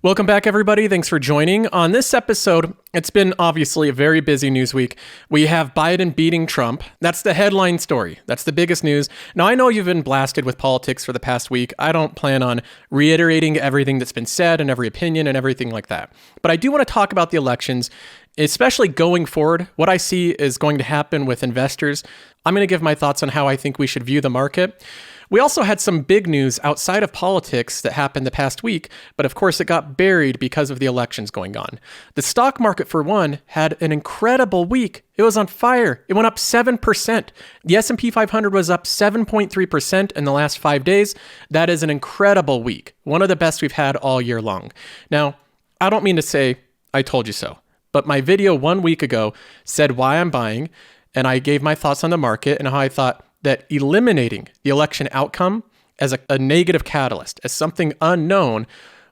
Welcome back, everybody. Thanks for joining. On this episode, it's been obviously a very busy news week. We have Biden beating Trump. That's the headline story. That's the biggest news. Now, I know you've been blasted with politics for the past week. I don't plan on reiterating everything that's been said and every opinion and everything like that. But I do want to talk about the elections, especially going forward. What I see is going to happen with investors. I'm going to give my thoughts on how I think we should view the market. We also had some big news outside of politics that happened the past week, but of course it got buried because of the elections going on. The stock market, for one, had an incredible week. It was on fire. It went up 7%. The S&P 500 was up 7.3% in the last 5 days. That is an incredible week. One of the best we've had all year long. Now, I don't mean to say I told you so, but my video 1 week ago said why I'm buying, and I gave my thoughts on the market and how I thought that eliminating the election outcome as a negative catalyst, as something unknown,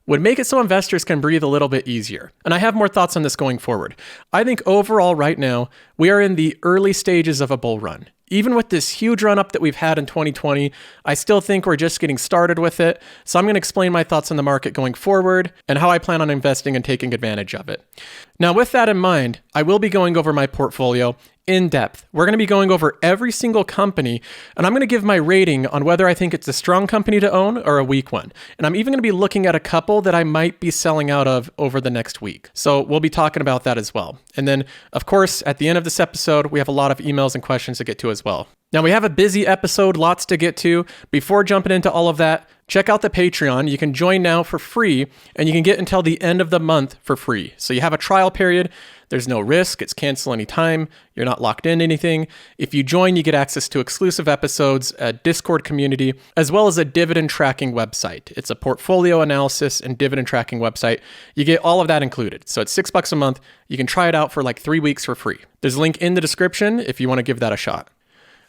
would make it so investors can breathe a little bit easier. And I have more thoughts on this going forward. I think overall right now, we are in the early stages of a bull run. Even with this huge run up that we've had in 2020, I still think we're just getting started with it. So I'm going to explain my thoughts on the market going forward and how I plan on investing and taking advantage of it. Now, with that in mind, I will be going over my portfolio in depth. We're going to be going over every single company, and I'm going to give my rating on whether I think it's a strong company to own or a weak one. And I'm even going to be looking at a couple that I might be selling out of over the next week. So we'll be talking about that as well. And then, of course, at the end of this episode, we have a lot of emails and questions to get to as well. Now, we have a busy episode, lots to get to. Before jumping into all of that, check out the Patreon. You can join now for free, and you can get until the end of the month for free. So you have a trial period. There's no risk. It's cancel anytime. You're not locked in anything. If you join, you get access to exclusive episodes, a Discord community, as well as a dividend tracking website. It's a portfolio analysis and dividend tracking website. You get all of that included. So it's $6 a month. You can try it out for like 3 weeks for free. There's a link in the description if you want to give that a shot.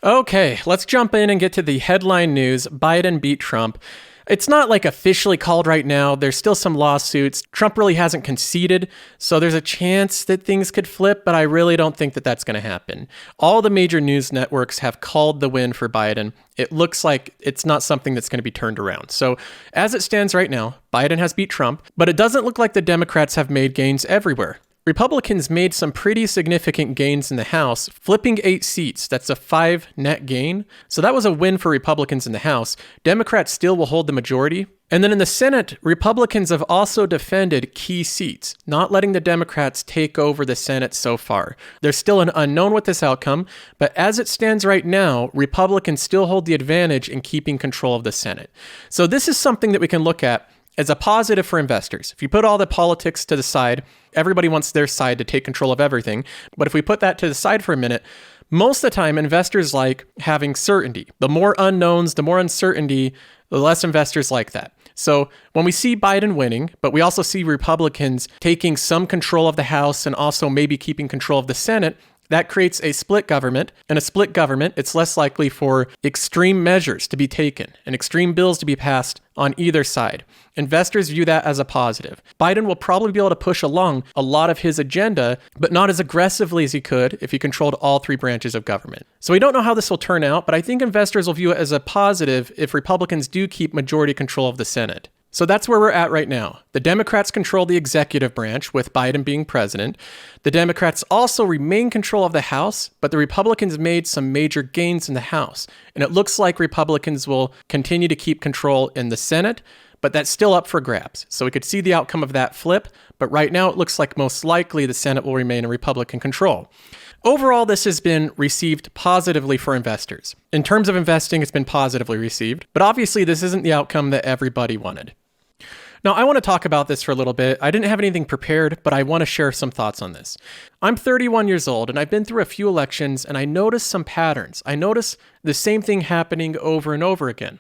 Okay, let's jump in and get to the headline news. Biden beat Trump. It's not like officially called right now. There's still some lawsuits. Trump really hasn't conceded, so there's a chance that things could flip, but I really don't think that that's going to happen. All the major news networks have called the win for Biden. It looks like it's not something that's going to be turned around. So as it stands right now, Biden has beat Trump, but it doesn't look like the Democrats have made gains everywhere. Republicans made some pretty significant gains in the House, flipping 8 seats. That's a 5 net gain. So that was a win for Republicans in the House. Democrats still will hold the majority. And then in the Senate, Republicans have also defended key seats, not letting the Democrats take over the Senate so far. There's still an unknown with this outcome, but as it stands right now, Republicans still hold the advantage in keeping control of the Senate. So this is something that we can look at as a positive for investors. If you put all the politics to the side, everybody wants their side to take control of everything. But if we put that to the side for a minute, most of the time, investors like having certainty. The more unknowns, the more uncertainty, the less investors like that. So when we see Biden winning, but we also see Republicans taking some control of the House and also maybe keeping control of the Senate, that creates a split government. And a split government, it's less likely for extreme measures to be taken and extreme bills to be passed on either side. Investors view that as a positive. Biden will probably be able to push along a lot of his agenda, but not as aggressively as he could if he controlled all 3 branches of government. So we don't know how this will turn out, but I think investors will view it as a positive if Republicans do keep majority control of the Senate. So that's where we're at right now. The Democrats control the executive branch, with Biden being president. The Democrats also remain control of the House, but the Republicans made some major gains in the House. And it looks like Republicans will continue to keep control in the Senate, but that's still up for grabs. So we could see the outcome of that flip, but right now it looks like most likely the Senate will remain in Republican control. Overall, this has been received positively for investors. In terms of investing, it's been positively received, but obviously this isn't the outcome that everybody wanted. Now, I want to talk about this for a little bit. I didn't have anything prepared, but I want to share some thoughts on this. I'm 31 years old, and I've been through a few elections, and I noticed some patterns. I notice the same thing happening over and over again.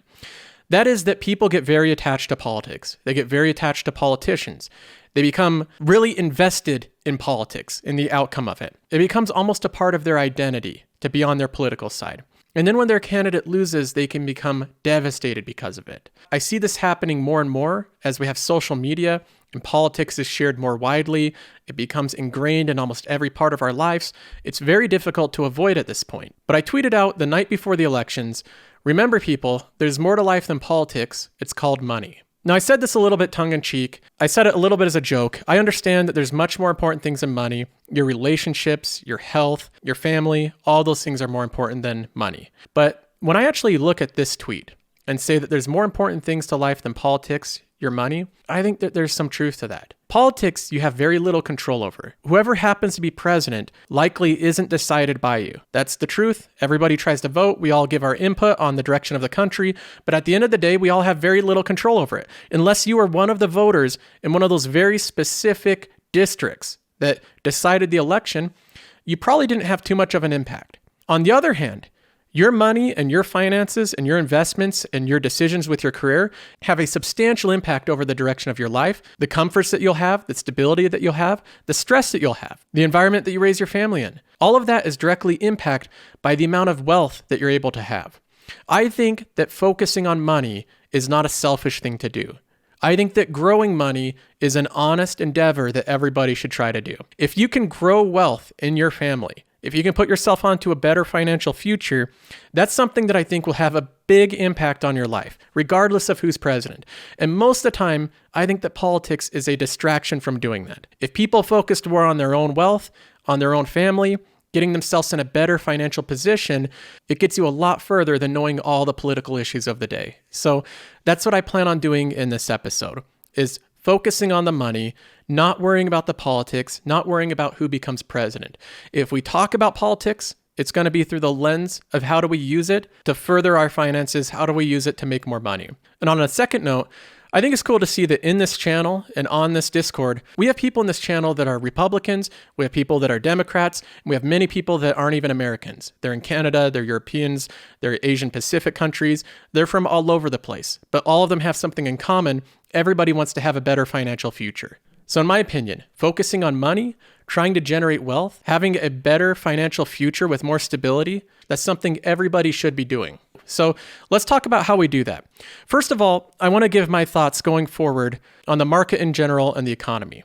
That is that people get very attached to politics. They get very attached to politicians. They become really invested in politics, in the outcome of it. It becomes almost a part of their identity to be on their political side. And then when their candidate loses, they can become devastated because of it. I see this happening more and more as we have social media and politics is shared more widely. It becomes ingrained in almost every part of our lives. It's very difficult to avoid at this point. But I tweeted out the night before the elections, remember people, there's more to life than politics. It's called money. Now, I said this a little bit tongue-in-cheek. I said it a little bit as a joke. I understand that there's much more important things than money. Your relationships, your health, your family, all those things are more important than money. But when I actually look at this tweet and say that there's more important things to life than politics, your money, I think that there's some truth to that. Politics, you have very little control over. Whoever happens to be president likely isn't decided by you. That's the truth. Everybody tries to vote. We all give our input on the direction of the country. But at the end of the day, we all have very little control over it. Unless you are one of the voters in one of those very specific districts that decided the election, you probably didn't have too much of an impact. On the other hand, your money and your finances and your investments and your decisions with your career have a substantial impact over the direction of your life, the comforts that you'll have, the stability that you'll have, the stress that you'll have, the environment that you raise your family in. All of that is directly impacted by the amount of wealth that you're able to have. I think that focusing on money is not a selfish thing to do. I think that growing money is an honest endeavor that everybody should try to do. If you can grow wealth in your family, if you can put yourself onto a better financial future, that's something that I think will have a big impact on your life, regardless of who's president. And most of the time, I think that politics is a distraction from doing that. If people focused more on their own wealth, on their own family, getting themselves in a better financial position, it gets you a lot further than knowing all the political issues of the day. So that's what I plan on doing in this episode, is focusing on the money, not worrying about the politics, not worrying about who becomes president. If we talk about politics, it's going to be through the lens of how do we use it to further our finances, how do we use it to make more money. And on a second note, I think it's cool to see that in this channel and on this Discord, we have people in this channel that are Republicans, we have people that are Democrats, and we have many people that aren't even Americans. They're in Canada, they're Europeans, they're Asian Pacific countries, they're from all over the place, but all of them have something in common. Everybody wants to have a better financial future. So in my opinion, focusing on money, trying to generate wealth, having a better financial future with more stability, that's something everybody should be doing. So let's talk about how we do that. First of all, I want to give my thoughts going forward on the market in general and the economy.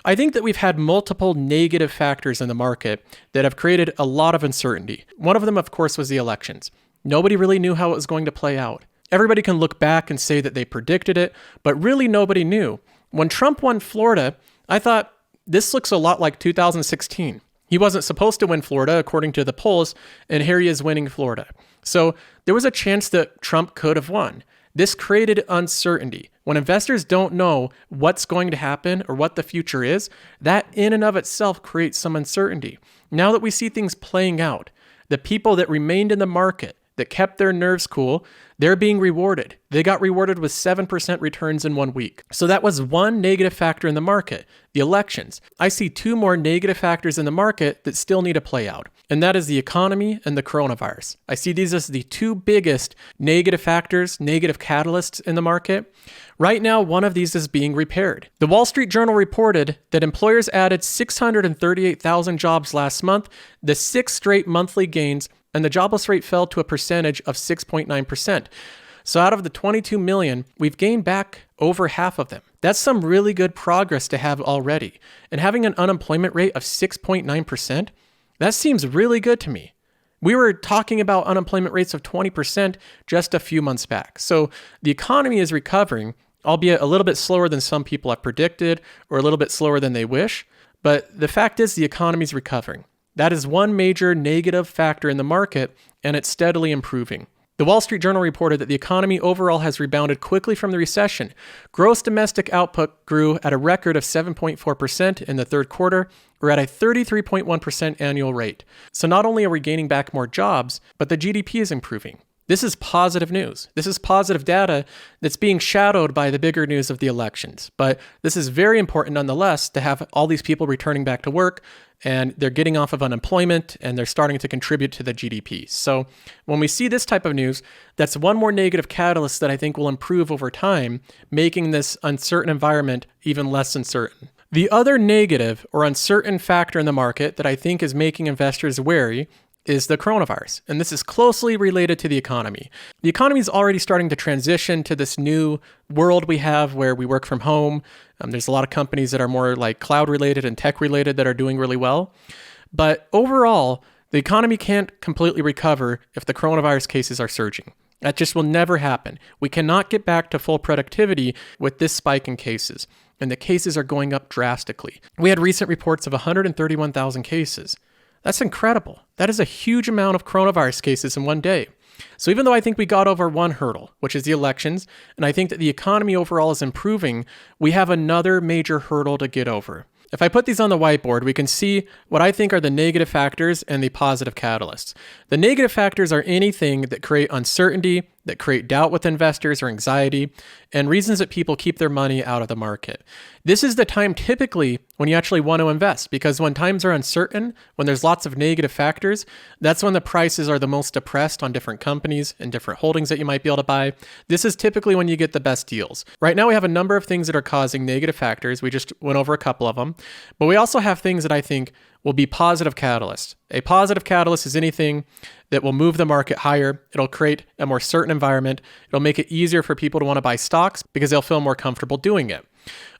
I think that we've had multiple negative factors in the market that have created a lot of uncertainty. One of them, of course, was the elections. Nobody really knew how it was going to play out. Everybody can look back and say that they predicted it, but really nobody knew. When Trump won Florida, I thought, this looks a lot like 2016. He wasn't supposed to win Florida, according to the polls, and here he is winning Florida. So there was a chance that Trump could have won. This created uncertainty. When investors don't know what's going to happen or what the future is, that in and of itself creates some uncertainty. Now that we see things playing out, the people that remained in the market, that kept their nerves cool, they're being rewarded. They got rewarded with 7% returns in 1 week. So that was one negative factor in the market, the elections. I see two more negative factors in the market that still need to play out, and that is the economy and the coronavirus. I see these as the two biggest negative factors, negative catalysts in the market. Right now, one of these is being repaired. The Wall Street Journal reported that employers added 638,000 jobs last month, the sixth straight monthly gains, and the jobless rate fell to a percentage of 6.9%. So out of the 22 million, we've gained back over half of them. That's some really good progress to have already. And having an unemployment rate of 6.9%, that seems really good to me. We were talking about unemployment rates of 20% just a few months back. So the economy is recovering, albeit a little bit slower than some people have predicted or a little bit slower than they wish. But the fact is the economy is recovering. That is one major negative factor in the market, and it's steadily improving. The Wall Street Journal reported that the economy overall has rebounded quickly from the recession. Gross domestic output grew at a record of 7.4% in the third quarter, or at a 33.1% annual rate. So not only are we gaining back more jobs, but the GDP is improving. This is positive news. This is positive data that's being shadowed by the bigger news of the elections. But this is very important nonetheless to have all these people returning back to work, and they're getting off of unemployment and they're starting to contribute to the GDP. So when we see this type of news, that's one more negative catalyst that I think will improve over time, making this uncertain environment even less uncertain. The other negative or uncertain factor in the market that I think is making investors wary is the coronavirus. And this is closely related to the economy. The economy is already starting to transition to this new world we have where we work from home. There's a lot of companies that are more like cloud related and tech related that are doing really well. But overall, the economy can't completely recover if the coronavirus cases are surging. That just will never happen. We cannot get back to full productivity with this spike in cases, and the cases are going up drastically. We had recent reports of 131,000 cases. That's incredible. That is a huge amount of coronavirus cases in one day. So even though I think we got over one hurdle, which is the elections, and I think that the economy overall is improving, we have another major hurdle to get over. If I put these on the whiteboard, we can see what I think are the negative factors and the positive catalysts. The negative factors are anything that create uncertainty, that create doubt with investors or anxiety, and reasons that people keep their money out of the market. This is the time typically when you actually want to invest, because when times are uncertain, when there's lots of negative factors, that's when the prices are the most depressed on different companies and different holdings that you might be able to buy. This is typically when you get the best deals. Right now we have a number of things that are causing negative factors. We just went over a couple of them, but we also have things that I think will be positive catalysts. A positive catalyst is anything that will move the market higher. It'll create a more certain environment. It'll make it easier for people to want to buy stocks because they'll feel more comfortable doing it.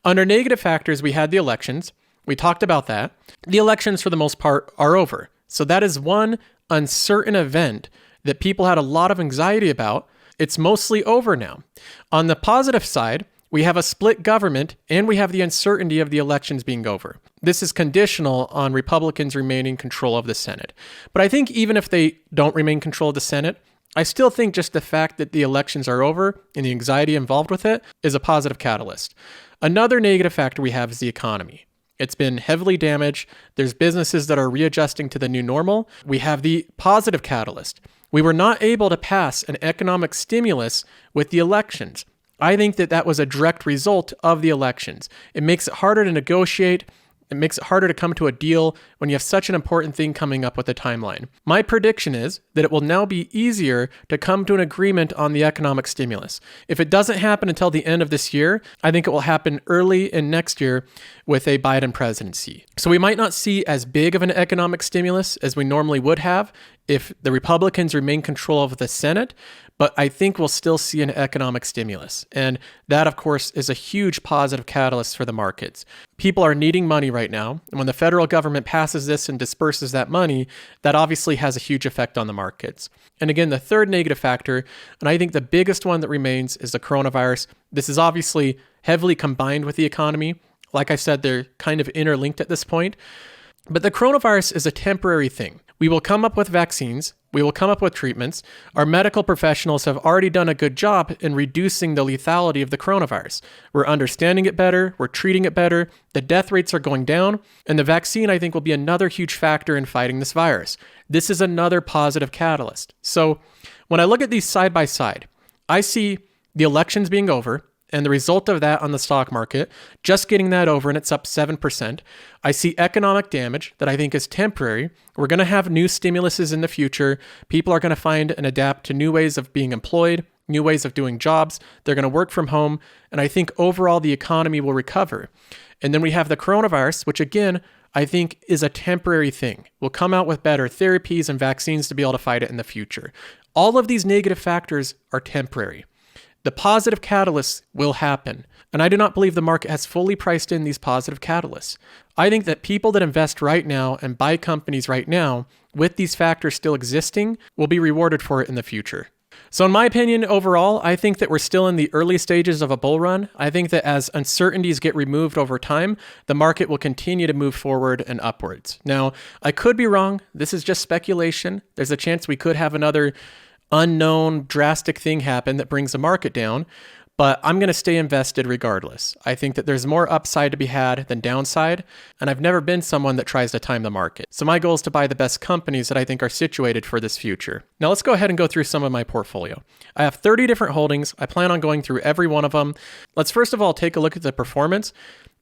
Under negative factors, we had the elections. We talked about that. The elections, for the most part, are over. So that is one uncertain event that people had a lot of anxiety about. It's mostly over now. On the positive side, we have a split government, and we have the uncertainty of the elections being over. This is conditional on Republicans remaining control of the Senate. But I think even if they don't remain control of the Senate, I still think just the fact that the elections are over and the anxiety involved with it is a positive catalyst. Another negative factor we have is the economy. It's been heavily damaged. There's businesses that are readjusting to the new normal. We have the positive catalyst. We were not able to pass an economic stimulus with the elections. I think that that was a direct result of the elections. It makes it harder to negotiate. It makes it harder to come to a deal when you have such an important thing coming up with a timeline. My prediction is that it will now be easier to come to an agreement on the economic stimulus. If it doesn't happen until the end of this year, I think it will happen early in next year with a Biden presidency. So we might not see as big of an economic stimulus as we normally would have if the Republicans remain control of the Senate, but I think we'll still see an economic stimulus. And that, of course, is a huge positive catalyst for the markets. People are needing money right now. And when the federal government passes this and disperses that money, that obviously has a huge effect on the markets. And again, the third negative factor, and I think the biggest one that remains, is the coronavirus. This is obviously heavily combined with the economy. Like I said, they're kind of interlinked at this point. But the coronavirus is a temporary thing. We will come up with vaccines. We will come up with treatments. Our medical professionals have already done a good job in reducing the lethality of the coronavirus. We're understanding it better. We're treating it better. The death rates are going down. And the vaccine, I think, will be another huge factor in fighting this virus. This is another positive catalyst. So when I look at these side by side, I see the elections being over, and the result of that on the stock market, just getting that over, and it's up 7%. I see economic damage that I think is temporary. We're going to have new stimuluses in the future. People are going to find and adapt to new ways of being employed, new ways of doing jobs. They're going to work from home. And I think overall the economy will recover. And then we have the coronavirus, which again, I think is a temporary thing. We'll come out with better therapies and vaccines to be able to fight it in the future. All of these negative factors are temporary. The positive catalysts will happen, and I do not believe the market has fully priced in these positive catalysts. I think that people that invest right now and buy companies right now, with these factors still existing, will be rewarded for it in the future. So in my opinion, overall, I think that we're still in the early stages of a bull run. I think that as uncertainties get removed over time, the market will continue to move forward and upwards. Now, I could be wrong. This is just speculation. There's a chance we could have another unknown drastic thing happen that brings the market down, but I'm going to stay invested regardless. I think that there's more upside to be had than downside, and I've never been someone that tries to time the market. So my goal is to buy the best companies that I think are situated for this future. Now let's go ahead and go through some of my portfolio. I have 30 different holdings. I plan on going through every one of them. Let's first of all take a look at the performance.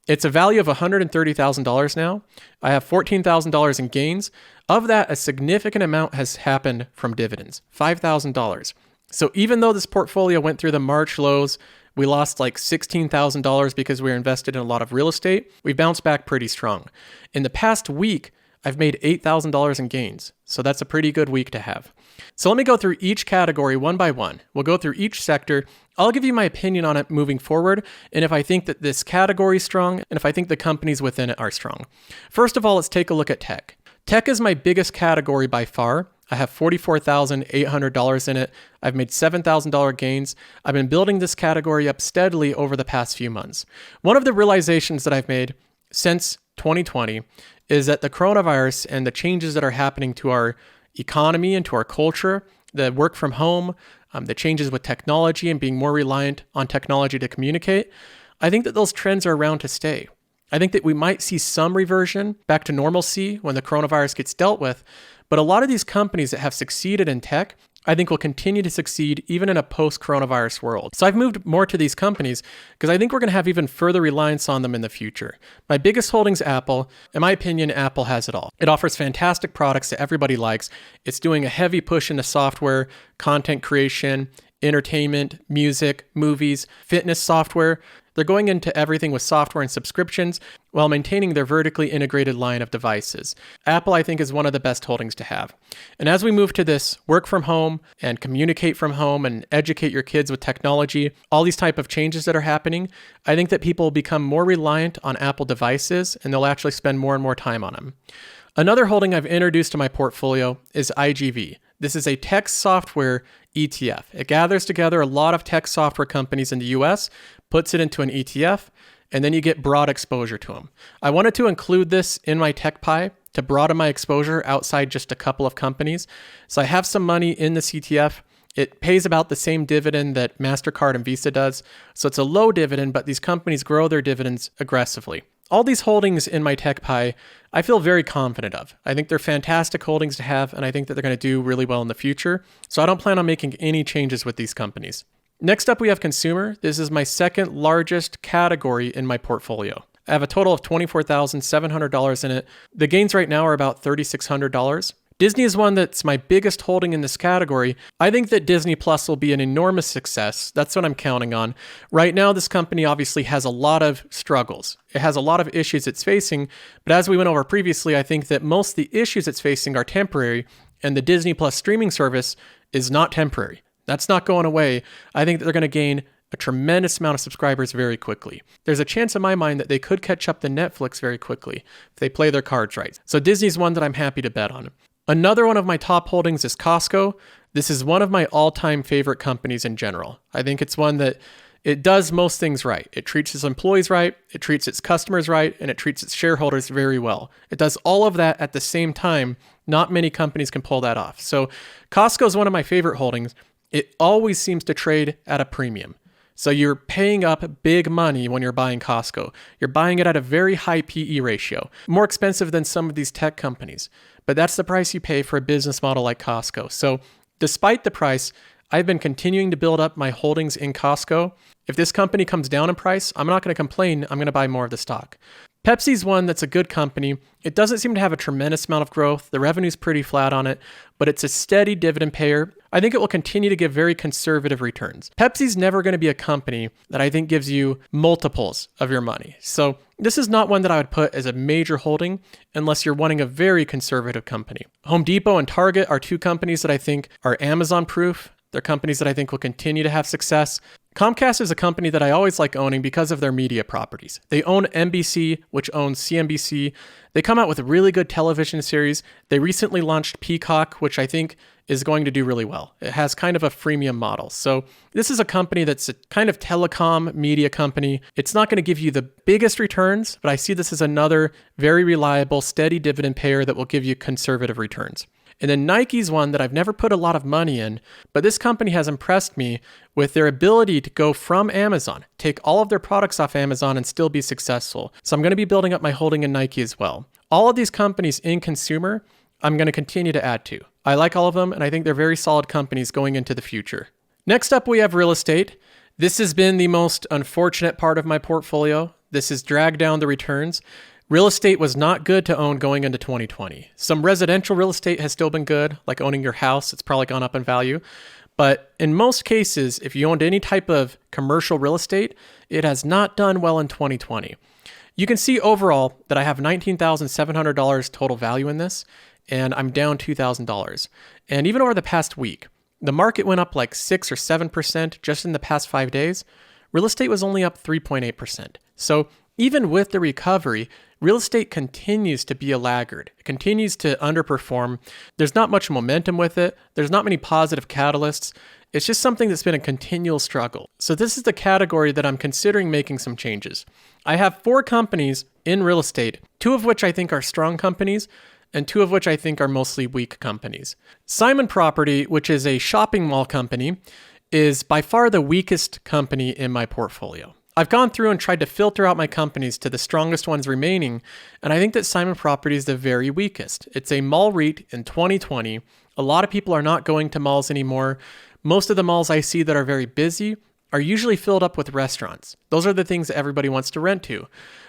It's a value of $130,000 now. I have $14,000 in gains. Of that, a significant amount has happened from dividends, $5,000. So even though this portfolio went through the March lows, we lost like $16,000 because we were invested in a lot of real estate, we bounced back pretty strong. In the past week, I've made $8,000 in gains. So that's a pretty good week to have. So let me go through each category one by one. We'll go through each sector. I'll give you my opinion on it moving forward, and if I think that this category is strong, and if I think the companies within it are strong. First of all, let's take a look at tech. Tech is my biggest category by far. I have $44,800 in it. I've made $7,000 gains. I've been building this category up steadily over the past few months. One of the realizations that I've made since 2020 is that the coronavirus and the changes that are happening to our economy and to our culture, the work from home, the changes with technology and being more reliant on technology to communicate, I think that those trends are around to stay. I think that we might see some reversion back to normalcy when the coronavirus gets dealt with, but a lot of these companies that have succeeded in tech, I think will continue to succeed even in a post-coronavirus world. So I've moved more to these companies because I think we're going to have even further reliance on them in the future. My biggest holding's Apple. In my opinion, Apple has it all. It offers fantastic products that everybody likes. It's doing a heavy push into software, content creation, entertainment, music, movies, fitness software. They're going into everything with software and subscriptions while maintaining their vertically integrated line of devices. Apple, I think, is one of the best holdings to have. And as we move to this work from home and communicate from home and educate your kids with technology, all these type of changes that are happening, I think that people will become more reliant on Apple devices and they'll actually spend more and more time on them. Another holding I've introduced to my portfolio is IGV. This is a tech software ETF. It gathers together a lot of tech software companies in the US, puts it into an ETF, and then you get broad exposure to them. I wanted to include this in my tech pie to broaden my exposure outside just a couple of companies. So I have some money in this ETF. It pays about the same dividend that MasterCard and Visa does. So it's a low dividend, but these companies grow their dividends aggressively. All these holdings in my tech pie, I feel very confident of. I think they're fantastic holdings to have, and I think that they're going to do really well in the future. So I don't plan on making any changes with these companies. Next up, we have consumer. This is my second largest category in my portfolio. I have a total of $24,700 in it. The gains right now are about $3,600. Disney is one that's my biggest holding in this category. I think that Disney Plus will be an enormous success. That's what I'm counting on. Right now, this company obviously has a lot of struggles. It has a lot of issues it's facing, but as we went over previously, I think that most of the issues it's facing are temporary, and the Disney Plus streaming service is not temporary. That's not going away. I think that they're going to gain a tremendous amount of subscribers very quickly. There's a chance in my mind that they could catch up to Netflix very quickly if they play their cards right. So Disney's one that I'm happy to bet on. Another one of my top holdings is Costco. This is one of my all-time favorite companies in general. I think it's one that it does most things right. It treats its employees right, it treats its customers right, and it treats its shareholders very well. It does all of that at the same time. Not many companies can pull that off. So Costco is one of my favorite holdings. It always seems to trade at a premium. So you're paying up big money when you're buying Costco. You're buying it at a very high PE ratio, more expensive than some of these tech companies. But that's the price you pay for a business model like Costco. So despite the price, I've been continuing to build up my holdings in Costco. If this company comes down in price, I'm not going to complain. I'm going to buy more of the stock. Pepsi's one that's a good company. It doesn't seem to have a tremendous amount of growth. The revenue's pretty flat on it, but it's a steady dividend payer. I think it will continue to give very conservative returns. Pepsi's never going to be a company that I think gives you multiples of your money. So this is not one that I would put as a major holding unless you're wanting a very conservative company. Home Depot and Target are two companies that I think are Amazon proof. They're companies that I think will continue to have success. Comcast is a company that I always like owning because of their media properties. They own NBC, which owns CNBC. They come out with a really good television series. They recently launched Peacock, which I think is going to do really well. It has kind of a freemium model. So this is a company that's a kind of telecom media company. It's not going to give you the biggest returns, but I see this as another very reliable, steady dividend payer that will give you conservative returns. And then Nike's one that I've never put a lot of money in, but this company has impressed me with their ability to go from Amazon, take all of their products off Amazon and still be successful. So I'm going to be building up my holding in Nike as well. All of these companies in consumer, I'm going to continue to add to. I like all of them, and I think they're very solid companies going into the future. Next up, we have real estate. This has been the most unfortunate part of my portfolio. This has dragged down the returns. Real estate was not good to own going into 2020. Some residential real estate has still been good, like owning your house. It's probably gone up in value. But in most cases, if you owned any type of commercial real estate, it has not done well in 2020. You can see overall that I have $19,700 total value in this, and I'm down $2,000. And even over the past week, the market went up like 6 or 7% just in the past 5 days. Real estate was only up 3.8%. So even with the recovery, real estate continues to be a laggard. It continues to underperform. There's not much momentum with it. There's not many positive catalysts. It's just something that's been a continual struggle. So this is the category that I'm considering making some changes. I have 4 companies in real estate, 2 of which I think are strong companies, and 2 of which I think are mostly weak companies. Simon Property, which is a shopping mall company, is by far the weakest company in my portfolio. I've gone through and tried to filter out my companies to the strongest ones remaining, and I think that Simon Property is the very weakest. It's a mall REIT in 2020. A lot of people are not going to malls anymore. Most of the malls I see that are very busy are usually filled up with restaurants. Those are the things that everybody wants to rent to.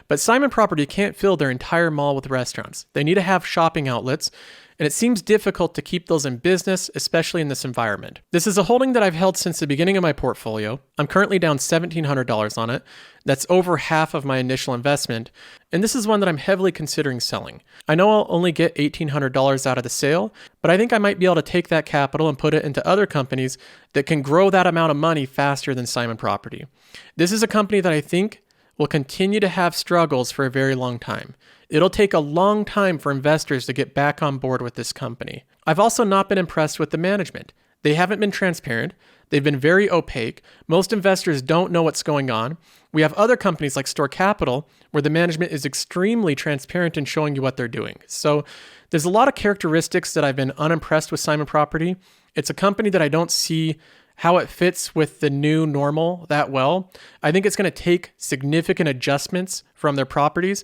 But Simon Property can't fill their entire mall with restaurants. They need to have shopping outlets, and it seems difficult to keep those in business, especially in this environment. This is a holding that I've held since the beginning of my portfolio. I'm currently down $1,700 on it. That's over half of my initial investment, and this is one that I'm heavily considering selling. I know I'll only get $1,800 out of the sale, but I think I might be able to take that capital and put it into other companies that can grow that amount of money faster than Simon Property. This is a company that I think will continue to have struggles for a very long time. It'll take a long time for investors to get back on board with this company. I've also not been impressed with the management. They haven't been transparent. They've been very opaque. Most investors don't know what's going on. We have other companies like Store Capital where the management is extremely transparent in showing you what they're doing. So there's a lot of characteristics that I've been unimpressed with Simon Property. It's a company that I don't see how it fits with the new normal that well. I think it's going to take significant adjustments from their properties,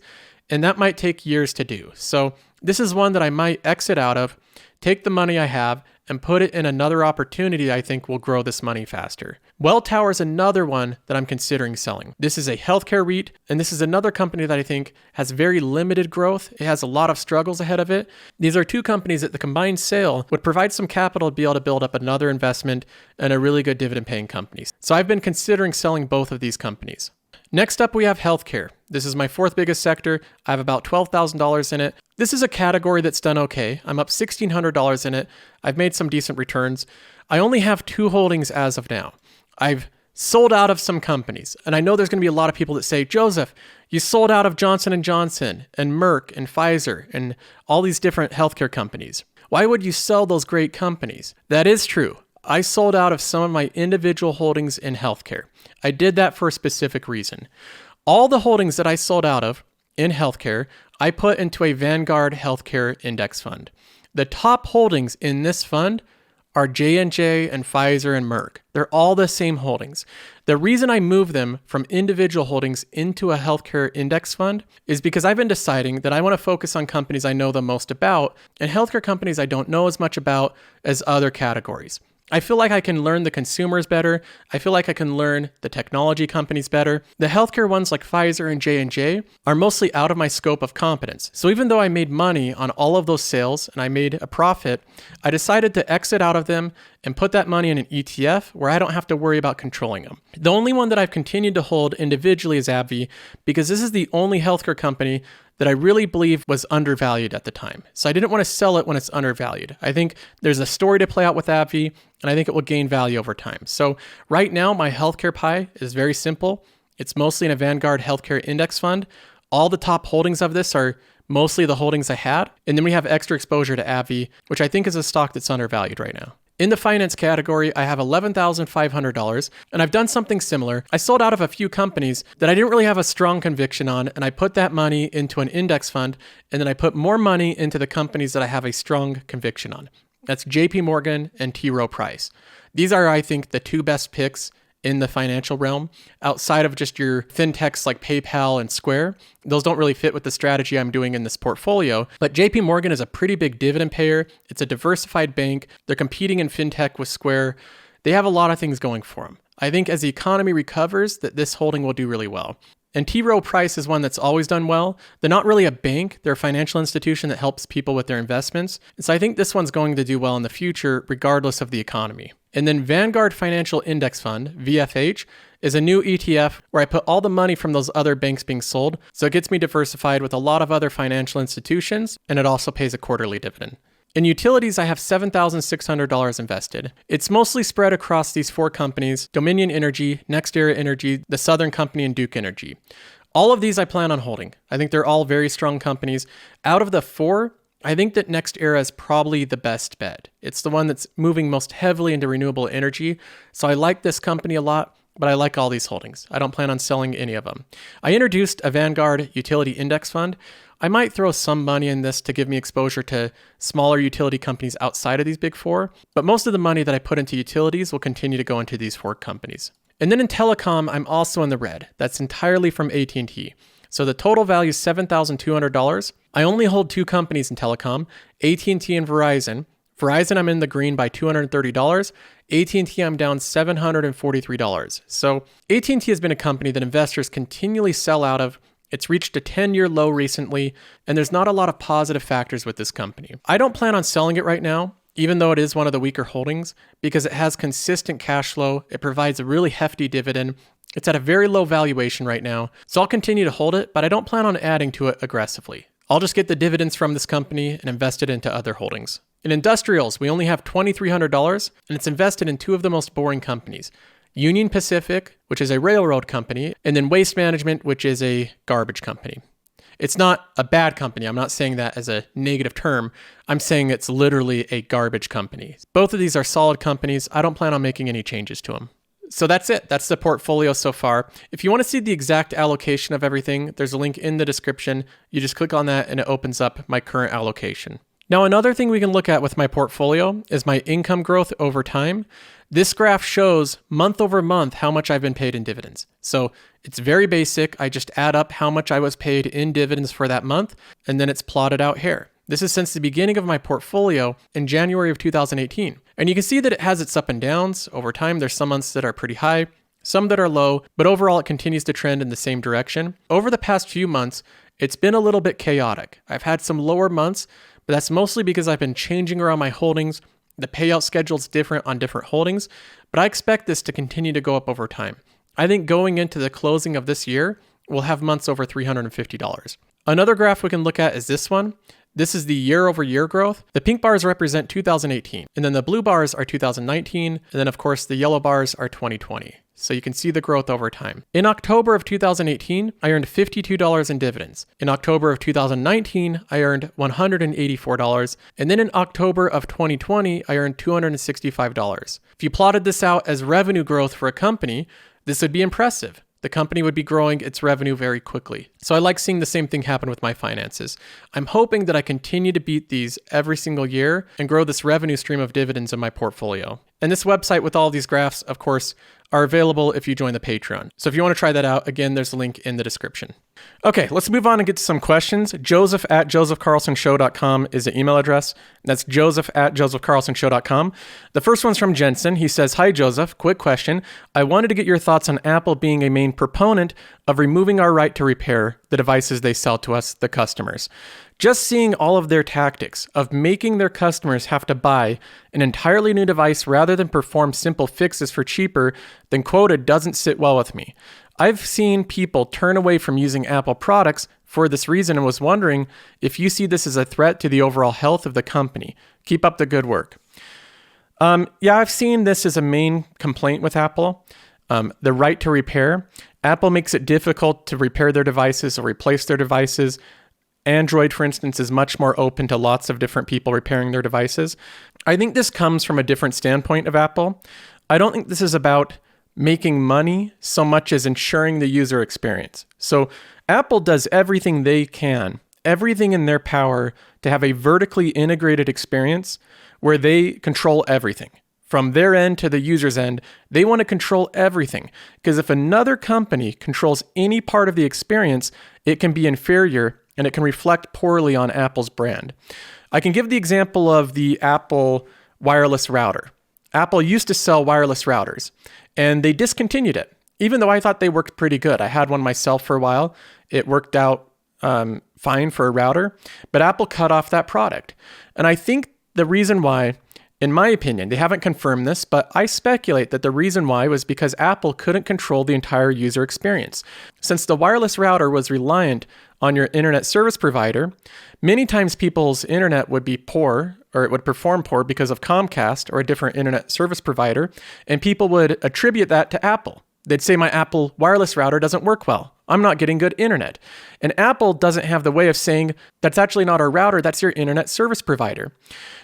and that might take years to do. So this is one that I might exit out of, take the money I have, and put it in another opportunity I think will grow this money faster. Welltower is another one that I'm considering selling. This is a healthcare REIT, and this is another company that I think has very limited growth. It has a lot of struggles ahead of it. These are 2 companies that the combined sale would provide some capital to be able to build up another investment and a really good dividend paying company. So I've been considering selling both of these companies. Next up, we have healthcare. This is my 4th biggest sector. I have about $12,000 in it. This is a category that's done okay. I'm up $1,600 in it. I've made some decent returns. I only have 2 holdings as of now. I've sold out of some companies. And I know there's going to be a lot of people that say, Joseph, you sold out of Johnson & Johnson and Merck and Pfizer and all these different healthcare companies. Why would you sell those great companies? That is true. I sold out of some of my individual holdings in healthcare. I did that for a specific reason. All the holdings that I sold out of in healthcare, I put into a Vanguard Healthcare Index Fund. The top holdings in this fund are J&J and Pfizer and Merck. They're all the same holdings. The reason I moved them from individual holdings into a healthcare index fund is because I've been deciding that I want to focus on companies I know the most about and healthcare companies I don't know as much about as other categories. I feel like I can learn the consumers better. I feel like I can learn the technology companies better. The healthcare ones like Pfizer and J&J are mostly out of my scope of competence. So even though I made money on all of those sales and I made a profit, I decided to exit out of them and put that money in an ETF where I don't have to worry about controlling them. The only one that I've continued to hold individually is AbbVie because this is the only healthcare company that I really believe was undervalued at the time. So I didn't want to sell it when it's undervalued. I think there's a story to play out with AbbVie, and I think it will gain value over time. So right now, my healthcare pie is very simple. It's mostly in a Vanguard Healthcare Index Fund. All the top holdings of this are mostly the holdings I had. And then we have extra exposure to AbbVie, which I think is a stock that's undervalued right now. In the finance category, I have $11,500, and I've done something similar. I sold out of a few companies that I didn't really have a strong conviction on, and I put that money into an index fund, and then I put more money into the companies that I have a strong conviction on. That's JP Morgan and T. Rowe Price. These are, I think, the 2 best picks in the financial realm, outside of just your fintechs like PayPal and Square. Those don't really fit with the strategy I'm doing in this portfolio, but JP Morgan is a pretty big dividend payer. It's a diversified bank. They're competing in fintech with Square. They have a lot of things going for them. I think as the economy recovers, that this holding will do really well. And T. Rowe Price is one that's always done well. They're not really a bank. They're a financial institution that helps people with their investments. And so I think this one's going to do well in the future, regardless of the economy. And then Vanguard Financial Index Fund, VFH, is a new ETF where I put all the money from those other banks being sold. So it gets me diversified with a lot of other financial institutions, and it also pays a quarterly dividend. In utilities, I have $7,600 invested. It's mostly spread across these 4 companies: Dominion Energy, NextEra Energy, the Southern Company, and Duke Energy. All of these I plan on holding. I think they're all very strong companies. Out of the four, I think that NextEra is probably the best bet. It's the one that's moving most heavily into renewable energy. So I like this company a lot, but I like all these holdings. I don't plan on selling any of them. I introduced a Vanguard utility index fund. I might throw some money in this to give me exposure to smaller utility companies outside of these big four, but most of the money that I put into utilities will continue to go into these four companies. And then in telecom, I'm also in the red. That's entirely from AT&T. So the total value is $7,200. I only hold two companies in telecom, AT&T and Verizon. Verizon, I'm in the green by $230. AT&T, I'm down $743. So AT&T has been a company that investors continually sell out of. It's reached a 10-year low recently, and there's not a lot of positive factors with this company. I don't plan on selling it right now, even though it is one of the weaker holdings, because it has consistent cash flow. It provides a really hefty dividend. It's at a very low valuation right now, so I'll continue to hold it, but I don't plan on adding to it aggressively. I'll just get the dividends from this company and invest it into other holdings. In industrials, we only have $2,300, and it's invested in two of the most boring companies. Union Pacific, which is a railroad company, and then Waste Management, which is a garbage company. It's not a bad company. I'm not saying that as a negative term. I'm saying it's literally a garbage company. Both of these are solid companies. I don't plan on making any changes to them. So that's it. That's the portfolio so far. If you want to see the exact allocation of everything, there's a link in the description. You just click on that and it opens up my current allocation. Now, another thing we can look at with my portfolio is my income growth over time. This graph shows month over month how much I've been paid in dividends. So it's very basic. I just add up how much I was paid in dividends for that month, and then it's plotted out here. This is since the beginning of my portfolio in January of 2018. And you can see that it has its up and downs over time. There's some months that are pretty high, some that are low, but overall it continues to trend in the same direction. Over the past few months, it's been a little bit chaotic. I've had some lower months, but that's mostly because I've been changing around my holdings. The payout schedule is different on different holdings, but I expect this to continue to go up over time. I think going into the closing of this year, we'll have months over $350. Another graph we can look at is this one. This is the year over year growth. The pink bars represent 2018, and then the blue bars are 2019, and then of course the yellow bars are 2020. So you can see the growth over time. In October of 2018, I earned $52 in dividends. In October of 2019, I earned $184. And then in October of 2020, I earned $265. If you plotted this out as revenue growth for a company, this would be impressive. The company would be growing its revenue very quickly. So I like seeing the same thing happen with my finances. I'm hoping that I continue to beat these every single year and grow this revenue stream of dividends in my portfolio. And this website with all these graphs, of course, are available if you join the Patreon. So if you want to try that out, again, there's a link in the description. Okay, let's move on and get to some questions. Joseph@josephcarlsonshow.com is the email address. That's joseph@josephcarlsonshow.com. The first one's from Jensen. He says, "Hi, Joseph. Quick question. I wanted to get your thoughts on Apple being a main proponent of removing our right to repair the devices they sell to us, the customers. Just seeing all of their tactics of making their customers have to buy an entirely new device rather than perform simple fixes for cheaper than quoted doesn't sit well with me. I've seen people turn away from using Apple products for this reason and was wondering if you see this as a threat to the overall health of the company. Keep up the good work." Yeah, I've seen this as a main complaint with Apple, the right to repair. Apple makes it difficult to repair their devices or replace their devices. Android, for instance, is much more open to lots of different people repairing their devices. I think this comes from a different standpoint of Apple. I don't think this is about making money so much as ensuring the user experience. So Apple does everything they can, everything in their power to have a vertically integrated experience where they control everything. From their end to the user's end, they want to control everything. Because if another company controls any part of the experience, it can be inferior and it can reflect poorly on Apple's brand. I can give the example of the Apple wireless router. Apple used to sell wireless routers, and they discontinued it, even though I thought they worked pretty good. I had one myself for a while. It worked out fine for a router, but Apple cut off that product. And I think the reason why, in my opinion, they haven't confirmed this, but I speculate that the reason why was because Apple couldn't control the entire user experience. Since the wireless router was reliant on your internet service provider, many times people's internet would be poor, or it would perform poor because of Comcast or a different internet service provider, and people would attribute that to Apple. They'd say my Apple wireless router doesn't work well. I'm not getting good internet. And Apple doesn't have the way of saying that's actually not our router, that's your internet service provider.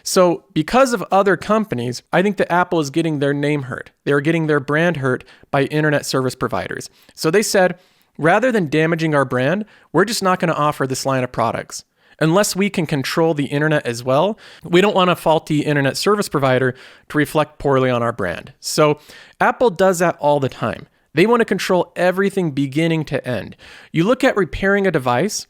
So because of other companies, I think that Apple is getting their name hurt. They're getting their brand hurt by internet service providers. So they said, rather than damaging our brand, we're just not going to offer this line of products. Unless we can control the internet as well, we don't want a faulty internet service provider to reflect poorly on our brand. So Apple does that all the time. They want to control everything beginning to end. You look at repairing a device,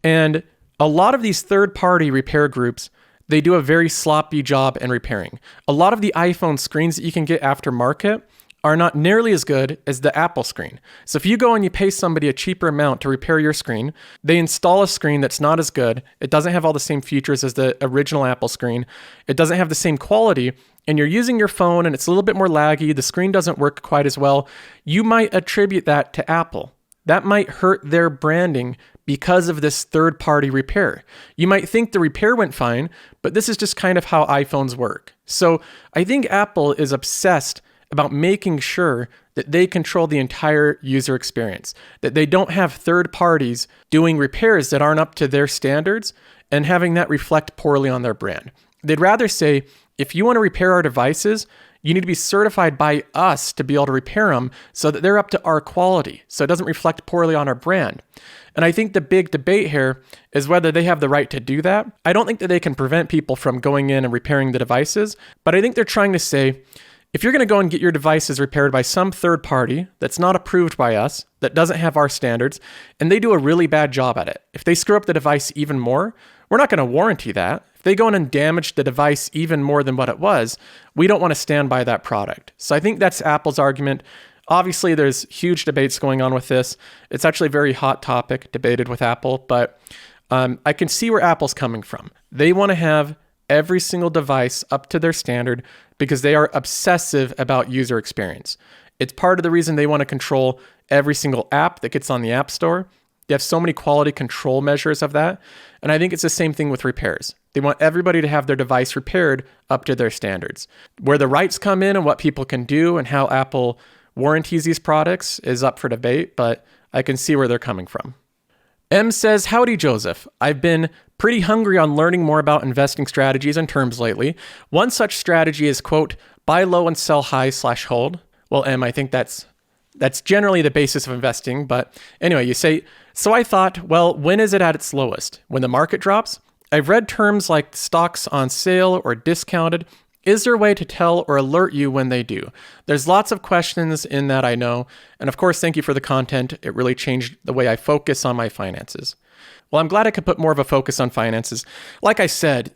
and a lot of these third-party repair groups, they do a very sloppy job in repairing. A lot of the iPhone screens that you can get aftermarket are not nearly as good as the Apple screen. So if you go and you pay somebody a cheaper amount to repair your screen, they install a screen that's not as good. It doesn't have all the same features as the original Apple screen. It doesn't have the same quality, and you're using your phone and it's a little bit more laggy. The screen doesn't work quite as well. You might attribute that to Apple. That might hurt their branding because of this third-party repair. You might think the repair went fine, but this is just kind of how iPhones work. So I think Apple is obsessed about making sure that they control the entire user experience, that they don't have third parties doing repairs that aren't up to their standards and having that reflect poorly on their brand. They'd rather say, if you want to repair our devices, you need to be certified by us to be able to repair them so that they're up to our quality, so it doesn't reflect poorly on our brand. And I think the big debate here is whether they have the right to do that. I don't think that they can prevent people from going in and repairing the devices, but I think they're trying to say, if you're going to go and get your devices repaired by some third party that's not approved by us, that doesn't have our standards, and they do a really bad job at it, if they screw up the device even more, we're not going to warranty that. If they go in and damage the device even more than what it was, we don't want to stand by that product. So I think that's Apple's argument. Obviously, there's huge debates going on with this. It's actually a very hot topic debated with Apple, but I can see where Apple's coming from. They want to have every single device up to their standard because they are obsessive about user experience. It's part of the reason they want to control every single app that gets on the App Store. They have so many quality control measures of that. And I think it's the same thing with repairs. They want everybody to have their device repaired up to their standards. Where the rights come in and what people can do and how Apple warranties these products is up for debate, but I can see where they're coming from. M says, howdy, Joseph. I've been pretty hungry on learning more about investing strategies and terms lately. One such strategy is, quote, buy low and sell high / hold. Well, M, I think that's generally the basis of investing. But anyway, you say, so I thought, well, when is it at its lowest? When the market drops? I've read terms like stocks on sale or discounted. Is there a way to tell or alert you when they do? There's lots of questions in that, I know. And of course, thank you for the content. It really changed the way I focus on my finances. Well, I'm glad I could put more of a focus on finances. Like I said,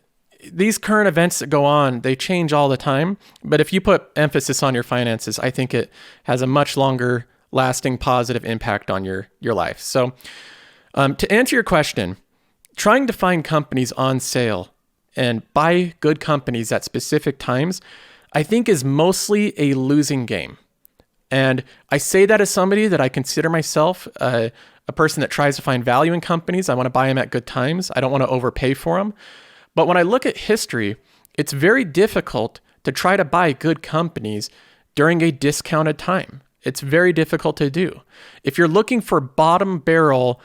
these current events that go on, they change all the time. But if you put emphasis on your finances, I think it has a much longer lasting positive impact on your life. So to answer your question, trying to find companies on sale and buy good companies at specific times, I think is mostly a losing game. And I say that as somebody that I consider myself a person that tries to find value in companies. I want to buy them at good times. I don't want to overpay for them. But when I look at history, it's very difficult to try to buy good companies during a discounted time. It's very difficult to do. If you're looking for bottom barrel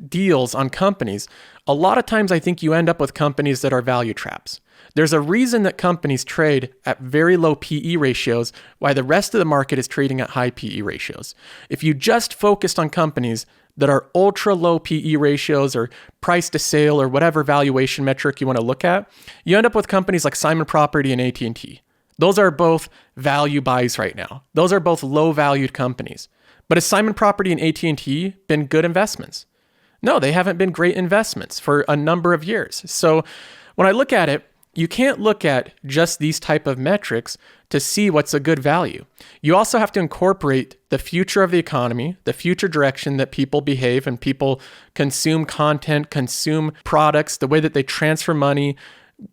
deals on companies, a lot of times I think you end up with companies that are value traps. There's a reason that companies trade at very low PE ratios, while the rest of the market is trading at high PE ratios. If you just focused on companies that are ultra low PE ratios or price to sale or whatever valuation metric you want to look at, you end up with companies like Simon Property and AT&T. Those are both value buys right now. Those are both low valued companies. But has Simon Property and AT&T been good investments? No, they haven't been great investments for a number of years. So when I look at it, you can't look at just these type of metrics to see what's a good value. You also have to incorporate the future of the economy, the future direction that people behave and people consume content, consume products, the way that they transfer money.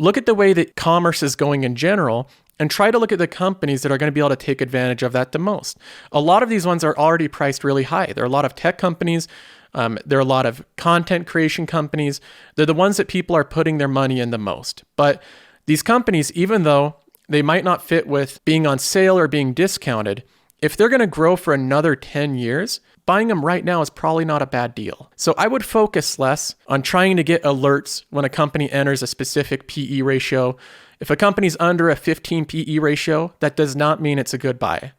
Look at the way that commerce is going in general and try to look at the companies that are going to be able to take advantage of that the most. A lot of these ones are already priced really high. There are a lot of tech companies. There are a lot of content creation companies. They're the ones that people are putting their money in the most. But these companies, even though they might not fit with being on sale or being discounted, if they're going to grow for another 10 years, buying them right now is probably not a bad deal. So I would focus less on trying to get alerts when a company enters a specific PE ratio. If a company's under a 15 PE ratio, that does not mean it's a good buy.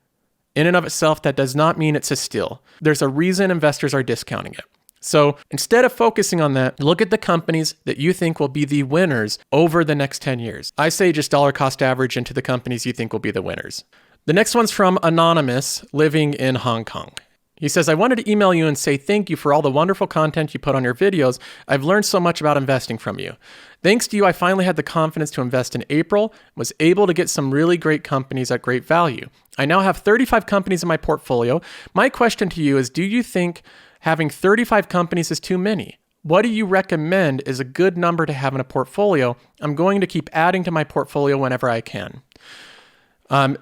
In and of itself, that does not mean it's a steal. There's a reason investors are discounting it. So instead of focusing on that, look at the companies that you think will be the winners over the next 10 years. I say just dollar cost average into the companies you think will be the winners. The next one's from Anonymous, living in Hong Kong. He says, I wanted to email you and say thank you for all the wonderful content you put on your videos. I've learned so much about investing from you. Thanks to you, I finally had the confidence to invest in April, was able to get some really great companies at great value. I now have 35 companies in my portfolio. My question to you is, do you think having 35 companies is too many? What do you recommend is a good number to have in a portfolio? I'm going to keep adding to my portfolio whenever I can.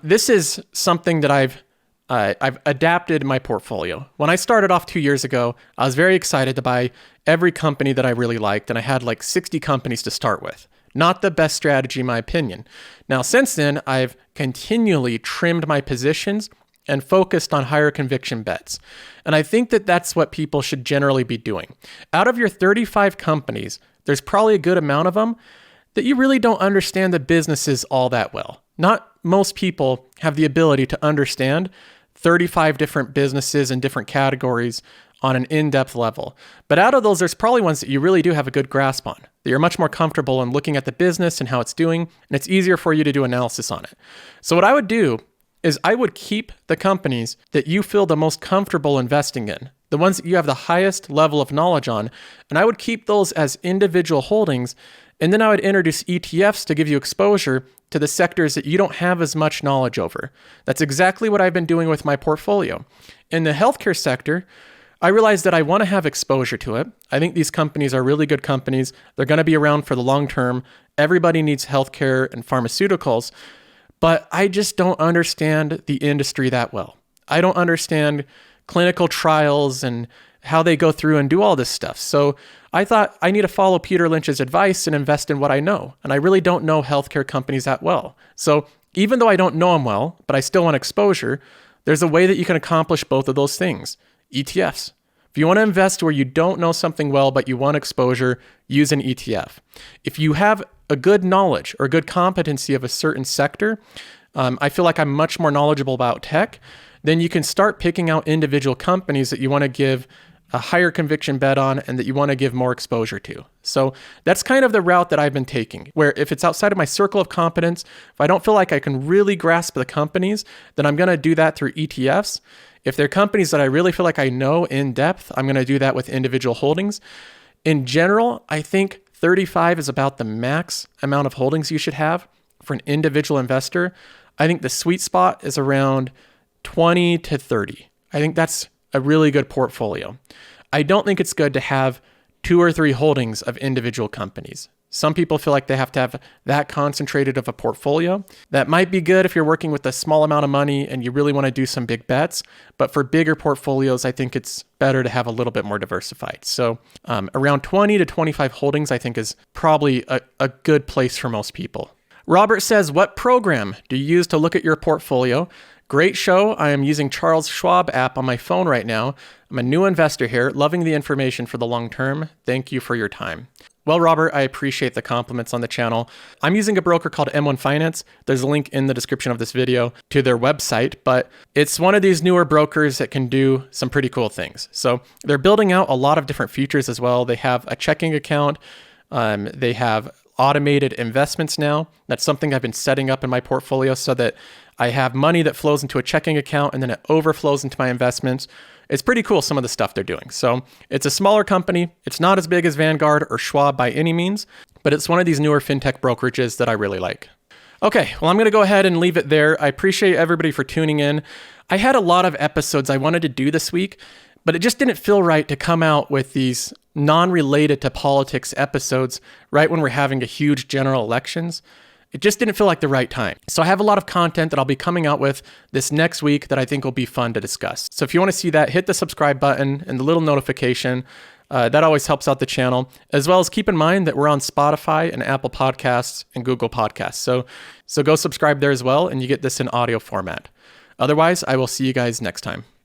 This is something that I've adapted my portfolio. When I started off 2 years ago, I was very excited to buy every company that I really liked, and I had like 60 companies to start with. Not the best strategy, in my opinion. Now, since then, I've continually trimmed my positions and focused on higher conviction bets. And I think that that's what people should generally be doing. Out of your 35 companies, there's probably a good amount of them that you really don't understand the businesses all that well. Not most people have the ability to understand 35 different businesses in different categories on an in-depth level. But out of those, there's probably ones that you really do have a good grasp on, that you're much more comfortable in looking at the business and how it's doing, and it's easier for you to do analysis on it. So what I would do is I would keep the companies that you feel the most comfortable investing in, the ones that you have the highest level of knowledge on, and I would keep those as individual holdings. And then I would introduce ETFs to give you exposure to the sectors that you don't have as much knowledge over. That's exactly what I've been doing with my portfolio. In the healthcare sector, I realized that I want to have exposure to it. I think these companies are really good companies. They're going to be around for the long term. Everybody needs healthcare and pharmaceuticals, but I just don't understand the industry that well. I don't understand clinical trials and how they go through and do all this stuff. So I thought I need to follow Peter Lynch's advice and invest in what I know. And I really don't know healthcare companies that well. So even though I don't know them well, but I still want exposure, there's a way that you can accomplish both of those things. ETFs. If you want to invest where you don't know something well, but you want exposure, use an ETF. If you have a good knowledge or good competency of a certain sector, I feel like I'm much more knowledgeable about tech, then you can start picking out individual companies that you want to give a higher conviction bet on and that you want to give more exposure to. So that's kind of the route that I've been taking, where if it's outside of my circle of competence, if I don't feel like I can really grasp the companies, then I'm going to do that through ETFs. If they're companies that I really feel like I know in depth, I'm going to do that with individual holdings. In general, I think 35 is about the max amount of holdings you should have for an individual investor. I think the sweet spot is around 20 to 30. I think that's a really good portfolio. I don't think it's good to have 2 or 3 holdings of individual companies. Some people feel like they have to have that concentrated of a portfolio. That might be good if you're working with a small amount of money and you really want to do some big bets. But for bigger portfolios, I think it's better to have a little bit more diversified. So around 20 to 25 holdings, I think is probably a good place for most people. Robert says, what program do you use to look at your portfolio? Great show. I am using Charles Schwab app on my phone right now. I'm a new investor here, loving the information for the long term. Thank you for your time. Well, Robert, I appreciate the compliments on the channel. I'm using a broker called M1 Finance. There's a link in the description of this video to their website, but it's one of these newer brokers that can do some pretty cool things. So they're building out a lot of different features as well. They have a checking account. They have automated investments now. That's something I've been setting up in my portfolio so that I have money that flows into a checking account and then it overflows into my investments. It's pretty cool, some of the stuff they're doing. So it's a smaller company. It's not as big as Vanguard or Schwab by any means, but it's one of these newer fintech brokerages that I really like. Okay, well, I'm going to go ahead and leave it there. I appreciate everybody for tuning in. I had a lot of episodes I wanted to do this week, but it just didn't feel right to come out with these non-related to politics episodes right when we're having a huge general elections. It just didn't feel like the right time. So I have a lot of content that I'll be coming out with this next week that I think will be fun to discuss. So if you want to see that, hit the subscribe button and the little notification. That always helps out the channel, as well as keep in mind that we're on Spotify and Apple Podcasts and Google Podcasts. So go subscribe there as well, and you get this in audio format. Otherwise, I will see you guys next time.